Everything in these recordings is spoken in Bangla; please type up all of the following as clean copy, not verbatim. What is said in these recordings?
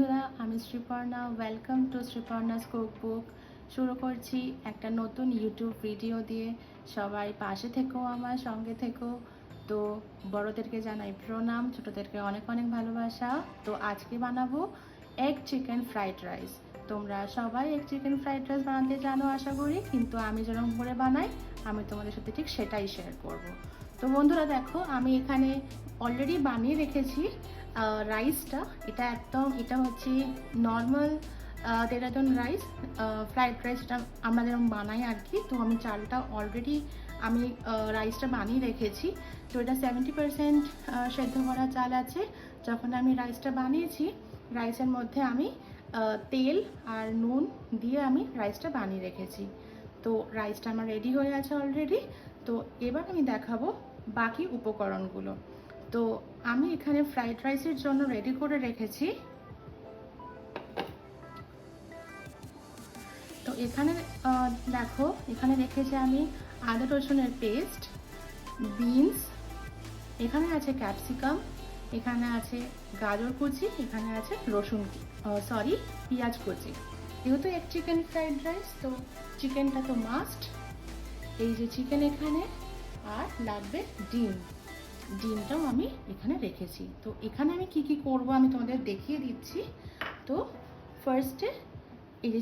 বন্ধুরা, আমি Sriparna. Welcome to Sriparna's cookbook. শুরু করছি একটা নতুন ইউটিউব ভিডিও দিয়ে। সবাই পাশে থেকো, আমার সঙ্গে থেকো। তো বড়োদেরকে জানাই প্রণাম, ছোটোদেরকে অনেক অনেক ভালোবাসা। তো আজকে বানাবো এগ চিকেন ফ্রাইড রাইস। তোমরা সবাই এগ চিকেন ফ্রাইড রাইস বানাতে জানো আশা করি, কিন্তু আমি যেরকম করে বানাই আমি তোমাদের সাথে ঠিক সেটাই শেয়ার করব। তো বন্ধুরা দেখো, আমি এখানে অলরেডি বানিয়ে রেখেছি রাইসটা। এটা হচ্ছে নর্মাল দেরাদুন রাইস, ফ্রাইড রাইসটা আমরা যেরকম বানাই আর কি। তো আমি চালটা অলরেডি রাইসটা বানিয়ে রেখেছি। তো এটা 70% সেদ্ধ করা চাল আছে। যখন আমি রাইসটা বানিয়েছি, রাইসের মধ্যে আমি তেল আর নুন দিয়ে আমি রাইসটা বানিয়ে রেখেছি। তো রাইসটা আমার রেডি হয়ে আছে অলরেডি। তো এবার আমি দেখাবো বাকি উপকরণগুলো। তো আমি এখানে ফ্রাইড রাইসের জন্য রেডি করে রেখেছি। তো এখানে দেখো, এখানে রেখেছি আমি আদা রসুনের পেস্ট, বিনস, এখানে আছে ক্যাপসিকাম, এখানে আছে গাজর কুচি, এখানে আছে পেঁয়াজ কুচি। যেহেতু এক চিকেন ফ্রাইড রাইস, তো চিকেনটা তো মাস্ট। এই যে চিকেন এখানে, আর লাগবে ডিমটাও আমি এখানে রেখেছি। তো এখানে আমি কি কি করব আমি তোমাদের দেখিয়ে দিচ্ছি। তো ফার্স্টে এই যে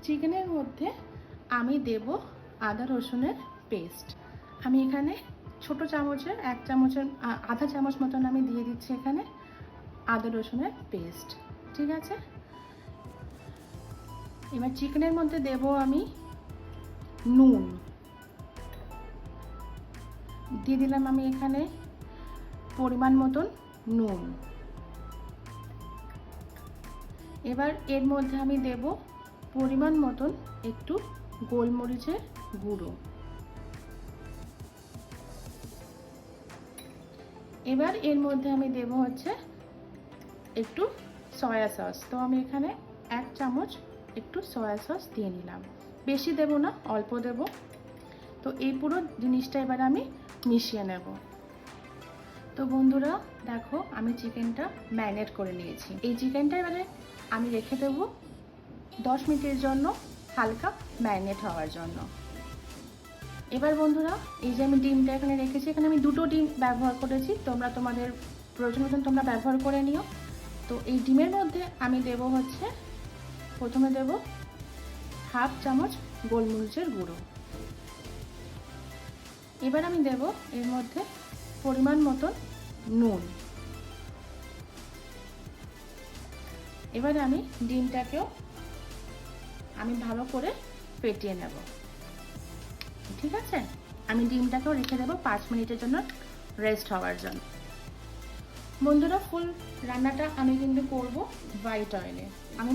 চিকেনের মধ্যে আমি দেব আদা রসুনের পেস্ট। আমি এখানে ছোট চামচের আধা চামচ মতন আমি দিয়ে দিচ্ছি এখানে আদা রসুনের পেস্ট। ঠিক আছে, এবার চিকেনের মধ্যে দেব আমি নুন দিয়ে দিলাম। আমি এখানে পরিমাণ মতন নুন। এবার এর মধ্যে আমি দেব পরিমাণ মতন একটু গোলমরিচের গুঁড়ো। এবার এর মধ্যে আমি দেব হচ্ছে একটু সয়া সস। তো আমি এখানে 1 চামচ একটু সয়া সস দিয়ে নিলাম। বেশি দেব না, অল্প দেব। তো এই পুরো জিনিসটা এবার আমি মিশিয়ে নেব। তো বন্ধুরা দেখো, আমি চিকেনটা ম্যারিনেট করে নিয়েছি। এই চিকেনটা এবারে আমি রেখে দেবো 10 মিনিটের জন্য, হালকা ম্যারিনেট হওয়ার জন্য। এবার বন্ধুরা, এই যে আমি ডিমটা এখানে রেখেছি, এখানে আমি 2টো ডিম ব্যবহার করেছি। তোমরা তোমাদের প্রয়োজন মতন তোমরা ব্যবহার করে নিও। তো এই ডিমের মধ্যে আমি দেব হচ্ছে, প্রথমে দেব 1/2 চামচ গোলমরিচের গুঁড়ো। এবার আমি দেব এর মধ্যে পরিমাণ মতন নুন। এবার আমি ডিমটাকেও আমি ভালো করে ফেটিয়ে নেব। ঠিক আছে, আমি ডিমটাকেও রেখে দেবো 5 মিনিটের জন্য রেস্ট হওয়ার জন্য। বন্ধুরা, ফুল রান্নাটা আমি কিন্তু করব হোয়াইট অয়েলে। আমি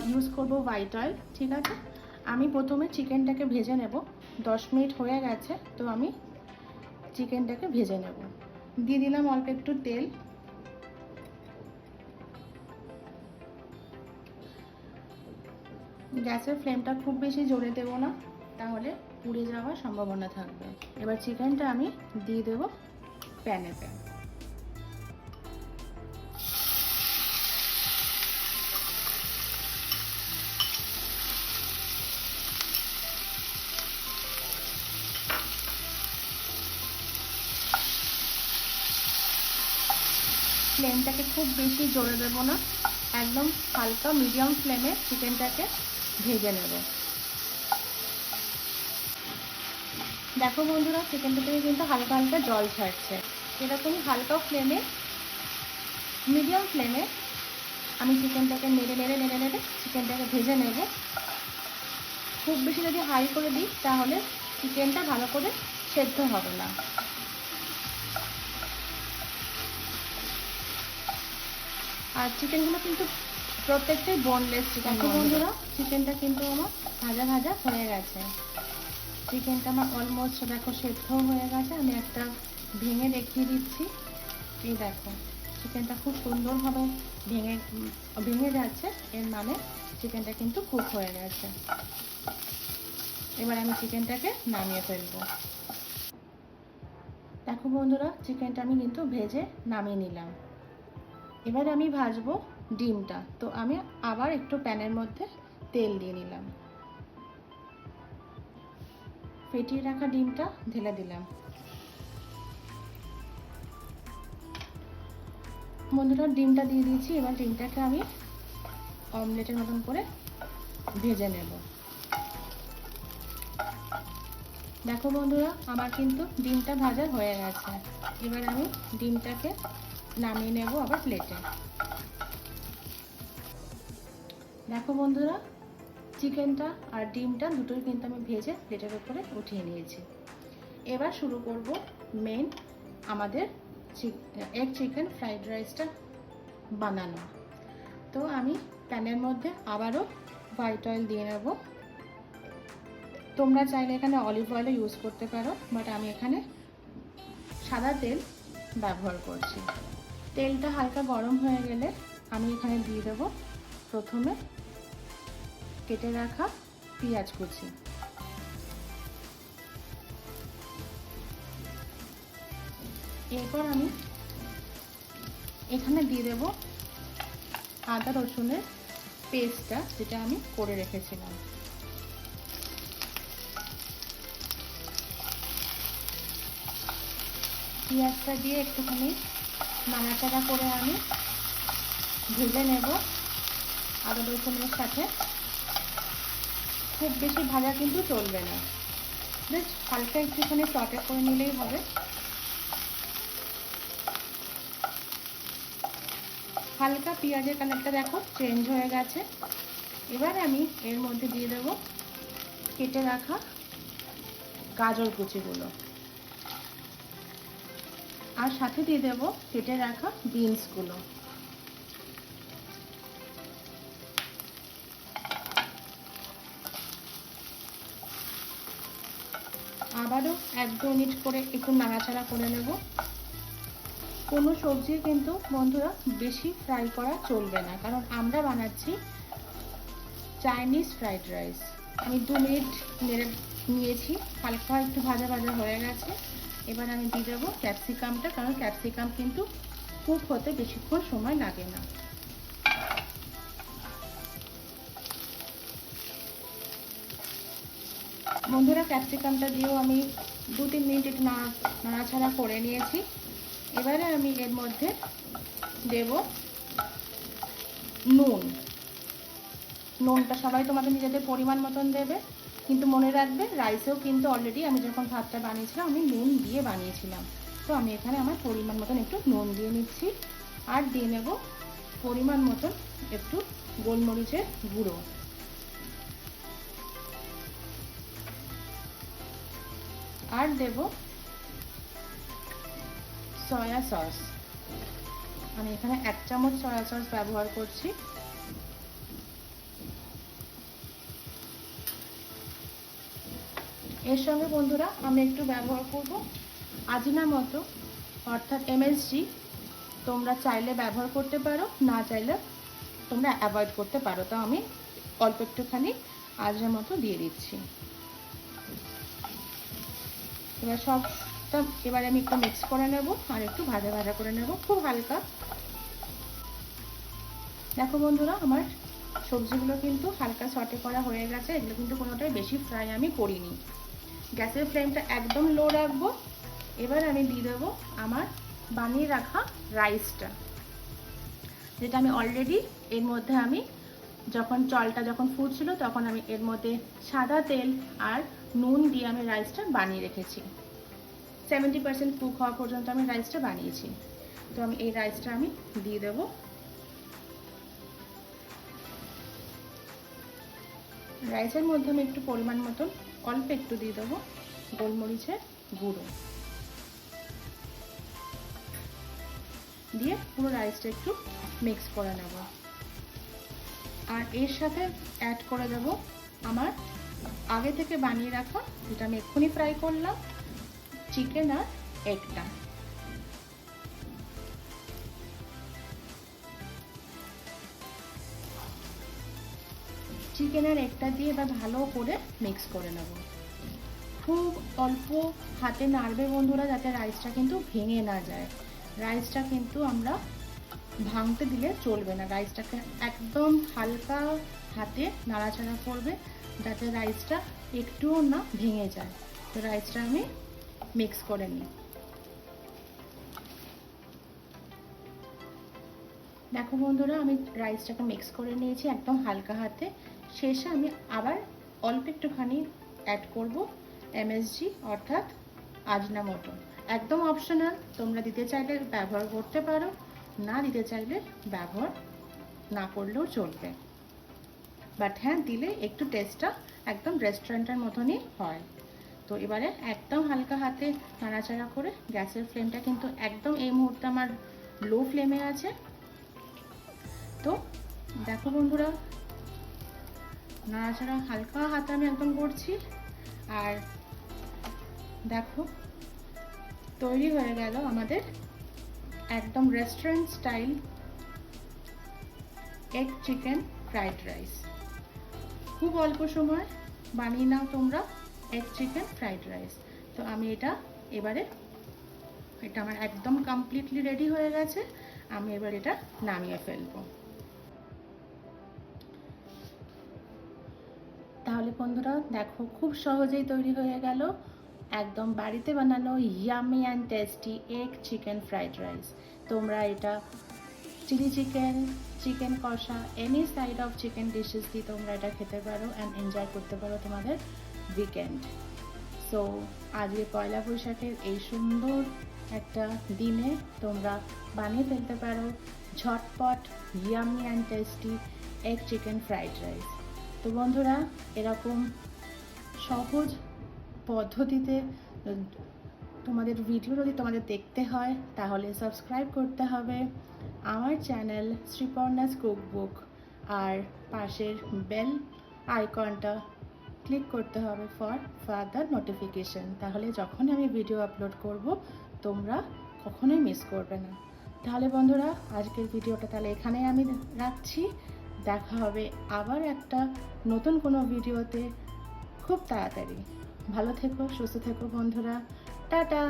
ইউজ করব হোয়াইট অয়েল। ঠিক আছে, আমি প্রথমে চিকেনটাকে ভেজে নেব। 10 মিনিট হয়ে গেছে, তো আমি চিকেনটাকে ভেজে নেব। দিয়ে দিলাম অল্প একটু তেল। গ্যাসের ফ্লেমটা খুব বেশি জোরে দেবো না, তাহলে পুড়ে যাওয়ার সম্ভাবনা থাকবে। এবার চিকেনটা আমি দিয়ে দেবো প্যানেতে। ফ্লেমটাকে খুব বেশি জোরে দেবো না, একদম হালকা মিডিয়াম ফ্লেমে চিকেনটাকে ভেজে নেব। দেখো বন্ধুরা, চিকেনটা থেকে কিন্তু হালকা হালকা জল ছাড়ছে। এরকমই হালকা ফ্লেমে, মিডিয়াম ফ্লেমে আমি চিকেনটাকে নেড়ে চিকেনটাকে ভেজে নেব। খুব বেশি যদি হাই করে দিই তাহলে চিকেনটা ভালো করে সেদ্ধ হবে না। আর চিকেনগুলো কিন্তু প্রত্যেকটাই বোনলেস চিকেন। বন্ধুরা, চিকেনটা কিন্তু আমার ভাজা ভাজা হয়ে গেছে। চিকেনটা আমার অলমোস্ট দেখো সেদ্ধ হয়ে গেছে। আমি একটা ভেঙে দেখিয়ে দিচ্ছি। এই দেখো, চিকেনটা খুব সুন্দরভাবে ভেঙে যাচ্ছে, এর মানে চিকেনটা কিন্তু কুক হয়ে গেছে। এবার আমি চিকেনটাকে নামিয়ে ফেলবো। দেখো বন্ধুরা, চিকেনটা আমি কিন্তু ভেজে নামিয়ে নিলাম। এবার আমি ভাজবো ডিমটা। তো আমি আবার একটু প্যানের মধ্যে তেল দিয়ে নিলাম, ফেটিয়ে রাখা ডিমটা ঢেলে দিলাম। বন্ধুরা ডিমটা দিয়ে দিয়েছি, এবার ডিমটাকে আমি অমলেটের মতন করে ভেজে নেব। দেখো বন্ধুরা আমার কিন্তু ডিমটা ভাজা হয়ে গেছে। এবার আমি ডিমটাকে নামিয়ে নেব আবার প্লেটে। দেখো বন্ধুরা চিকেনটা আর ডিমটা দুটোই কিন্তু আমি ভেজে প্লেটের উপরে উঠিয়ে নিয়েছি। এবার শুরু করব মেন আমাদের এগ চিকেন ফ্রাইড রাইসটা বানানো। তো আমি প্যানের মধ্যে আবারও হোয়াইট অয়েল দিয়ে নেব। তোমরা চাইলে এখানে অলিভ অয়েলও ইউজ করতে পারো, বাট আমি এখানে সাদা তেল ব্যবহার করছি। তেলটা হালকা গরম হয়ে গেলে আমি এখানে দিয়ে দেবো প্রথমে কেটে রাখা পেঁয়াজ কুচি। এরপর আমি এখানে দিয়ে দেবো আদা রসুনের পেস্টটা, যেটা আমি করে রেখেছিলাম। পেঁয়াজটা দিয়ে একটুখানি নাড়াচাড়া করে আমি ভেজে নেব আদা রসুনের সাথে। খুব বেশি ভাজা কিন্তু চলবে না, বেশ হালকা একটুখানি সটে করে নিলেই হবে। হালকা পেঁয়াজের কালারটা দেখো চেঞ্জ হয়ে গেছে। এবার আমি এর মধ্যে দিয়ে দেব কেটে রাখা গাজর কুচিগুলো, আর সাথে দিয়ে দেব কেটে রাখা বিনসগুলো। আবারও 1-2 মিনিট করে একটু নাড়াচাড়া করে নেব। কোনো সবজি কিন্তু বন্ধুরা বেশি ফ্রাই করা চলবে না, কারণ আমরা বানাচ্ছি চাইনিজ ফ্রাইড রাইস। আমি 2 মিনিট নেড়ে নিয়েছি, হালকা একটু ভাজা ভাজা হয়ে গেছে। এবার আমি দিয়ে দেবো ক্যাপসিকামটা, কারণ ক্যাপসিকাম কিন্তু কুক হতে বেশিক্ষণ সময় লাগে না। বন্ধুরা ক্যাপসিকামটা দিয়েও আমি 2-3 মিনিট একটু নাড়াচাড়া করে নিয়েছি। এবারে আমি এর মধ্যে দেব নুন। নুনটা সবাই তোমাদের নিজেদের পরিমাণ মতন দেবে, কিন্তু মনে রাখবে রাইসেও কিন্তু অলরেডি আমি যখন ভাতটা বানিয়েছিলাম আমি নুন দিয়ে বানিয়েছিলাম। তো আমি এখানে আমার পরিমাণ মতন একটু নুন দিয়ে নিচ্ছি, আর দিয়ে নেব পরিমাণ মতন একটু গোলমরিচের গুঁড়ো। আর দেব সয়া সস। আমি এখানে 1 চামচ সয়া সস ব্যবহার করছি। এর সঙ্গে বন্ধুরা আমি একটু ব্যবহার করব আজিনামোটো, অর্থাৎ MSG। তোমরা চাইলে ব্যবহার করতে পারো, না চাইলে তোমরা অ্যাভয়েড করতে পারো। তো আমি অল্প একটুখানি আজিনামোটো দিয়ে দিচ্ছি। এবার আমি একটু মিক্স করে নেব আর একটু ভাজা ভাজা করে নেব খুব হালকা। দেখো বন্ধুরা আমার সবজিগুলো কিন্তু হালকা সটে করা হয়ে গেছে। এগুলো কিন্তু কোনোটাই বেশি ফ্রাই আমি করিনি। গ্যাসের ফ্লেমটা একদম লো রাখবো। এবার আমি দিয়ে দেবো আমার বানিয়ে রাখা রাইসটা, যেটা আমি অলরেডি এর মধ্যে আমি চালটা যখন ফুটছিল তখন আমি এর মধ্যে সাদা তেল আর নুন দিয়ে আমি রাইসটা বানিয়ে রেখেছি। 70% কুক হওয়া পর্যন্ত আমি রাইসটা বানিয়েছি। তো আমি এই রাইসটা আমি দিয়ে দেবো। রাইসের মধ্যে আমি একটু পরিমাণ মতন অল্প একটু দিয়ে দেবো গোলমরিচের গুঁড়ো, দিয়ে পুরো রাইসটা একটু মিক্স করে নেব। আর এর সাথে অ্যাড করে দেব আমার আগে থেকে বানিয়ে রাখা, যেটা আমি এক্ষুনি ফ্রাই করলাম, চিকেন আর এগটা। চিকেন আর এগটা দিয়ে এবার ভালো করে মিক্স করে নেব। খুব অল্প হাতে নাড়বে বন্ধুরা, যাতে রাইসটা কিন্তু ভেঙে না যায়। রাইসটা কিন্তু আমরা ভাঙতে দিলে চলবে না। রাইসটাকে একদম হালকা হাতে নাড়াচাড়া করবে যাতে রাইসটা একটুও না ভেঙে যায়। তো রাইসটা আমি মিক্স করে নিই। দেখো বন্ধুরা, আমি রাইসটাকে মিক্স করে নিয়েছি একদম হালকা হাতে। শেষে আমি আবার অল্প একটুখানি অ্যাড করব এমএসজি অর্থাৎ আজনামোটো। একদম অপশনাল, তোমরা দিতে চাইলে ব্যবহার করতে পারো, না দিতে চাইলে ব্যবহার না করলেও চলবে। বাট হ্যাঁ, দিলে একটু টেস্টটা একদম রেস্টুরেন্টের মতনই হয়। তো এবারে একদম হালকা হাতে নাড়াচাড়া করে, গ্যাসের ফ্লেমটা কিন্তু একদম এই মুহূর্তে আমার লো ফ্লেমে আছে। তো দেখো বন্ধুরা, নাড়াচাড়া হালকা হাতে আমি একদম করছি। আর দেখো তৈরি হয়ে গেল আমাদের একদম restaurant style egg chicken fried rice. খুব অল্প সময় বানিয়ে নাও তোমরা এগ চিকেন ফ্রাইড রাইস। তো আমি এটা আমার একদম কমপ্লিটলি রেডি হয়ে গেছে। আমি এবার এটা নামিয়ে ফেলবো। তাহলে বন্ধুরা দেখো, খুব সহজেই তৈরি হয়ে গেল একদম বাড়িতে বানানো yummy and tasty egg chicken fried rice. তোমরা এটা চিলি চিকেন, চিকেন কষা, any side of chicken dishes দিয়ে তোমরা এটা খেতে পারো অ্যান্ড এনজয় করতে পারো তোমাদের উইকেন্ড। সো আজকে পয়লা বৈশাখের এই সুন্দর একটা দিনে তোমরা বানিয়ে ফেলতে পারো ঝটপট yummy and tasty egg chicken fried rice. তো বন্ধুরা, এরকম সহজ পদ্ধতিতে তোমাদের ভিডিও যদি তোমাদের দেখতে হয় তাহলে সাবস্ক্রাইব করতে হবে আমার চ্যানেল শ্রীপর্ণাস কুকবুক, আর পাশের বেল আইকনটা ক্লিক করতে হবে ফর ফার্দার নোটিফিকেশন। তাহলে যখন আমি ভিডিও আপলোড করব তোমরা কখনোই মিস করবে না। তাহলে বন্ধুরা, আজকের ভিডিওটা তাহলে এখানেই আমি রাখছি। দেখা হবে আবার একটা নতুন কোনো ভিডিওতে খুব তাড়াতাড়ি। ভালো থেকো, সুস্থ থেকো বন্ধুরা। টাটা।